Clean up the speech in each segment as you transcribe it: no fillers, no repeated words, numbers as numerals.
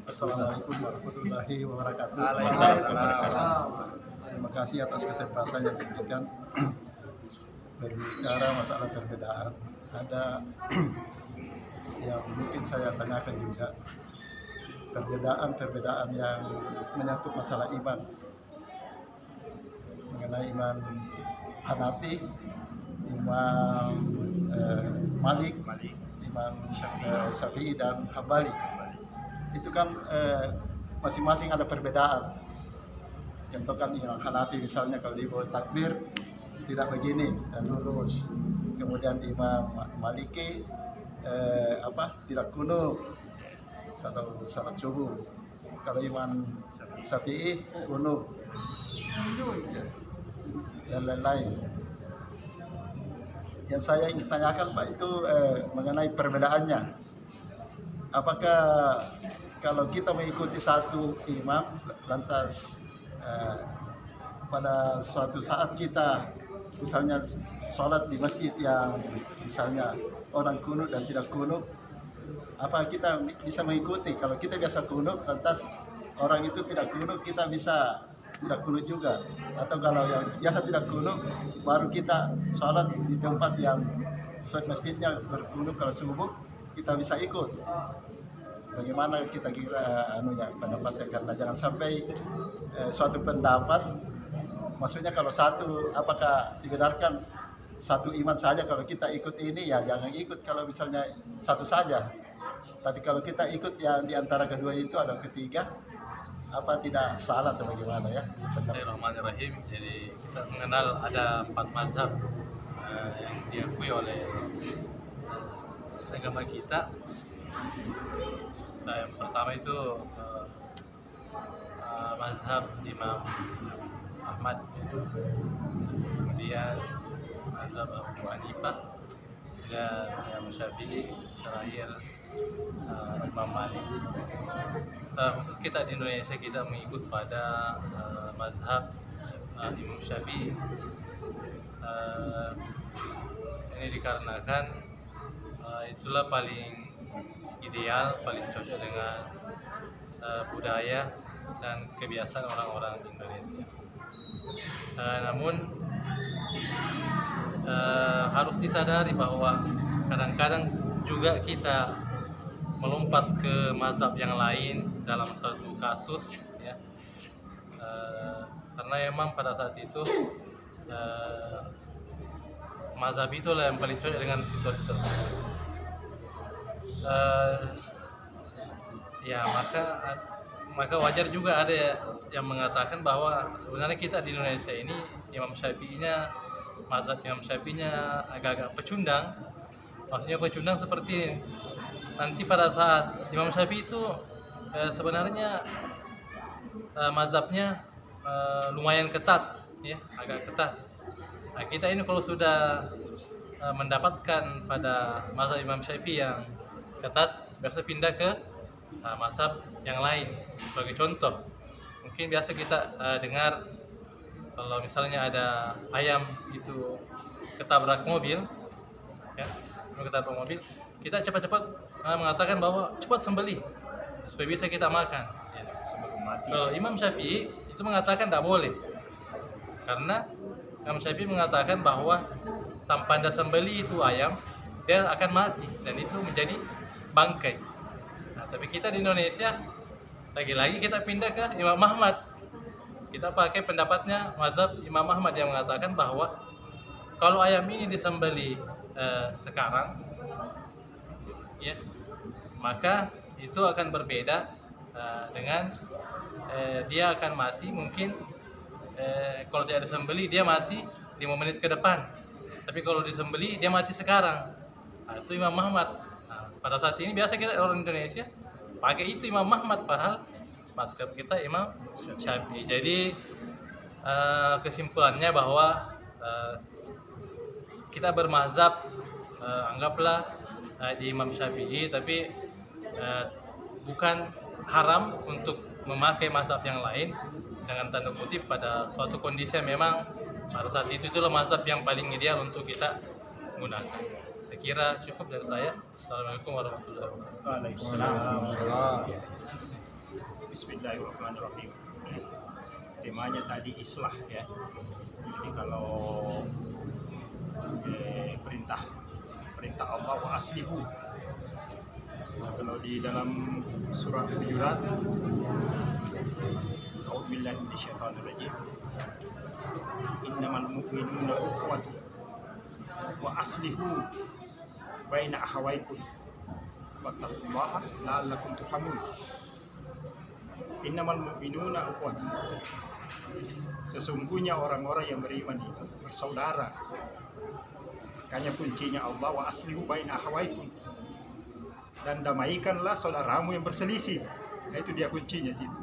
Assalamualaikum warahmatullahi wabarakatuh. Waalaikumsalam. Terima kasih atas kesempatan yang diberikan berbicara masalah perbedaan. Ada yang mungkin saya tanyakan juga, perbedaan yang menyangkut masalah iman, mengenai iman Hanafi, iman Malik, iman Syafi'i dan Hambali. Itu kan masing-masing ada perbedaan. Contoh kan yang Hanafi misalnya kalau dibawa takbir tidak begini dan lurus. Kemudian Imam Maliki tidak kunut kalau salat subuh. Kalau Imam Syafi'i kunut dan lain-lain. Yang saya ingin tanyakan Pak itu mengenai perbedaannya. Apakah kalau kita mengikuti satu imam, lantas pada suatu saat kita misalnya sholat di masjid yang misalnya orang kunut dan tidak kunut, apa kita bisa mengikuti? Kalau kita biasa kunut, lantas orang itu tidak kunut, kita bisa tidak kunut juga. Atau kalau yang biasa tidak kunut, baru kita sholat di tempat yang masjidnya berkunut kalau subuh, kita bisa ikut. Bagaimana kita kira pendapatnya, karena jangan sampai suatu pendapat, maksudnya kalau satu, apakah dibenarkan satu iman saja kalau kita ikut ini, ya jangan ikut kalau misalnya satu saja. Tapi kalau kita ikut yang di antara kedua itu ada ketiga, apa tidak salah atau bagaimana ya? Bismillahirrahmanirrahim. Jadi kita mengenal ada 4 mazhab yang diakui oleh agama kita. Nah, yang pertama itu mazhab Imam Ahmad, kemudian mazhab Abu Hanifah, dan Imam Syafi'i, terakhir Imam Malik. Khusus kita di Indonesia, kita mengikut pada mazhab Imam Syafi'i. Ini dikarenakan itulah paling ideal, paling cocok dengan budaya dan kebiasaan orang-orang Indonesia. Namun harus disadari bahwa kadang-kadang juga kita melompat ke mazhab yang lain dalam suatu kasus, ya. Karena memang pada saat itu mazhab itulah yang paling cocok dengan situasi tersebut. Ya maka wajar juga ada yang mengatakan bahwa sebenarnya kita di Indonesia ini mazhab Imam Syafi'inya agak-agak pecundang. Maksudnya pecundang seperti ini. Nanti pada saat Imam Syafi'i itu sebenarnya mazhabnya lumayan ketat, ya, agak ketat. Nah, kita ini kalau sudah mendapatkan pada mazhab Imam Syafi'i yang ketat, biasa pindah ke mazhab yang lain. Sebagai contoh, mungkin biasa kita dengar kalau misalnya ada ayam itu ketabrak mobil, ya, kita cepat-cepat mengatakan bahwa cepat sembelih supaya bisa kita makan. Ya. Kalau Imam Syafi'i itu mengatakan tidak boleh, karena Imam Syafi'i mengatakan bahwa tanpa Anda sembelih itu ayam, dia akan mati dan itu menjadi bangkai. Nah, tapi kita di Indonesia lagi-lagi kita pindah ke Imam Ahmad. Kita pakai pendapatnya mazhab Imam Ahmad yang mengatakan bahwa kalau ayam ini disembelih sekarang, ya, maka itu akan berbeda dengan dia akan mati mungkin kalau tidak disembelih dia mati 5 menit ke depan. Tapi kalau disembelih dia mati sekarang. Nah, itu Imam Ahmad. Nah, pada saat ini biasa kita orang Indonesia pakai itu Imam Ahmad, padahal mazhab kita Imam Syafi'i. Jadi kesimpulannya bahwa kita bermazhab anggaplah di Imam Syafi'i, tapi bukan haram untuk memakai mazhab yang lain dengan tanda kutip pada suatu kondisi yang memang pada saat itulah mazhab yang paling ideal untuk kita gunakan. Saya kira cukup dari saya. Assalamualaikum warahmatullahi wabarakatuh. Waalaikumsalam. Bismillahirrahmanirrahim. Temanya tadi islah ya. Jadi kalau perintah Allah wa aslihu. Nah, kalau di dalam surah Hujurat, A'udzubillahi minasyaitonirrajim. Innamal mu'minuna ukhwatun wa aslihu baina akhawaykum wattaqullaha la'allakum turhamun. Innamal mu'minuna ukhwatun. Sesungguhnya orang-orang yang beriman itu bersaudara. Makanya kuncinya Allah wa aslihu baina akhawaykum. Dan damaikanlah saudaramu yang berselisih. Nah, itu dia kuncinya situ.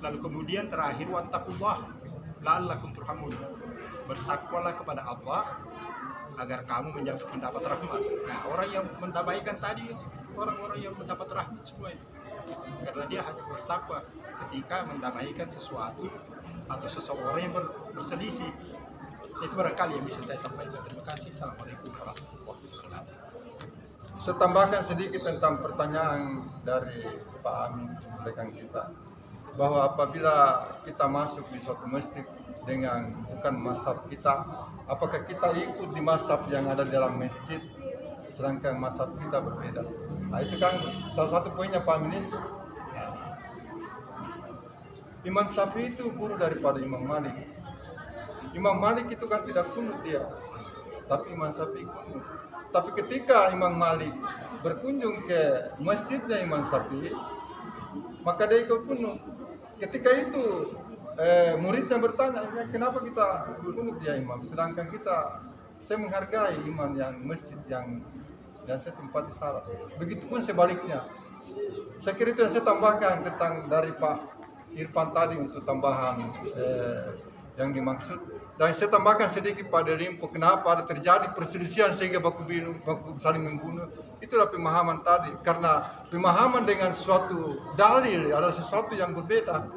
Lalu kemudian terakhir wattaqullah la'allakum turhamun. Bertakwalah kepada Allah agar kamu mendapat rahmat. Nah, orang yang mendamaikan tadi orang-orang yang mendapat rahmat semua itu. Karena dia hanya bertakwa ketika mendamaikan sesuatu atau seseorang yang berselisih. Itu barangkali yang bisa saya sampaikan. Terima kasih. Assalamualaikum warahmatullahi wabarakatuh. Saya tambahkan sedikit tentang pertanyaan dari Pak Amin rekan kita, bahwa apabila kita masuk di suatu masjid dengan bukan mazhab kita, apakah kita ikut di mazhab yang ada di dalam masjid sedangkan mazhab kita berbeda? Nah, itu kan salah satu poinnya Pak Amin itu. Imam Syafi'i itu guru daripada Imam Malik. Imam Malik itu kan tidak kunut dia, tapi Imam Syafi'i kunut. Tapi ketika Imam Malik berkunjung ke masjidnya Imam Syafi'i, maka dia ikut kunut. Ketika itu muridnya bertanya, ya, kenapa kita kunut ya Imam? Sedangkan saya menghargai imam yang masjid yang saya tempati salat. Begitupun sebaliknya. Saya kira itu yang saya tambahkan tentang dari Pak Irfan tadi untuk tambahan yang dimaksud. Dan saya tambahkan sedikit pada Limpo, kenapa ada terjadi perselisihan sehingga baku saling membunuh. Itulah pemahaman tadi, karena pemahaman dengan suatu dalil adalah sesuatu yang berbeda.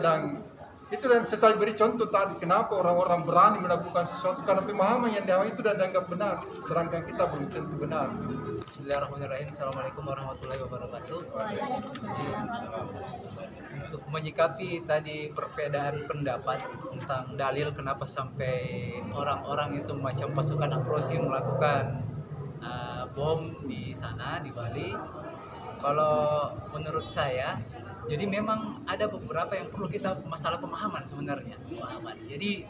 Dan itu yang saya tadi beri contoh tadi, kenapa orang-orang berani melakukan sesuatu, karena pemahaman yang itu dan dianggap benar, sedangkan kita belum tentu benar. Bismillahirrahmanirrahim. Assalamualaikum warahmatullahi wabarakatuh. Untuk menyikapi tadi perbedaan pendapat tentang dalil kenapa sampai orang-orang itu macam pasukan Aprosi melakukan bom di sana di Bali, kalau menurut saya, jadi memang ada beberapa yang perlu kita masalah pemahaman sebenarnya. Jadi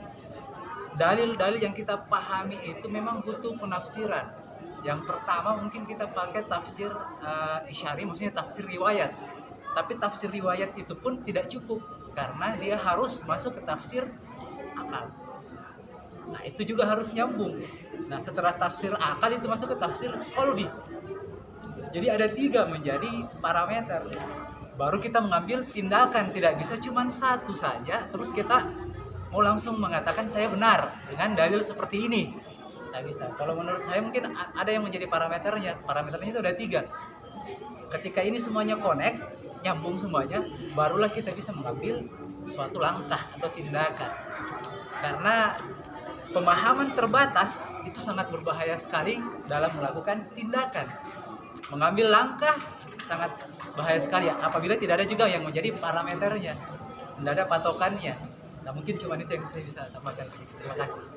dalil-dalil yang kita pahami itu memang butuh penafsiran. Yang pertama mungkin kita pakai tafsir isyari, maksudnya tafsir riwayat. Tapi tafsir riwayat itu pun tidak cukup karena dia harus masuk ke tafsir akal. Nah, itu juga harus nyambung. Nah, setelah tafsir akal itu masuk ke tafsir qalbi. Jadi ada 3 menjadi parameter. Baru kita mengambil tindakan, tidak bisa cuma satu saja terus kita mau langsung mengatakan saya benar dengan dalil seperti ini. Tidak bisa. Kalau menurut saya mungkin ada yang menjadi parameternya. Parameternya itu ada 3. Ketika ini semuanya connect, nyambung semuanya, barulah kita bisa mengambil suatu langkah atau tindakan. Karena pemahaman terbatas itu sangat berbahaya sekali dalam melakukan tindakan. Mengambil langkah sangat bahaya sekali apabila tidak ada juga yang menjadi parameternya, tidak ada patokannya. Nah, mungkin cuma itu yang saya bisa tambahkan sedikit. Terima kasih.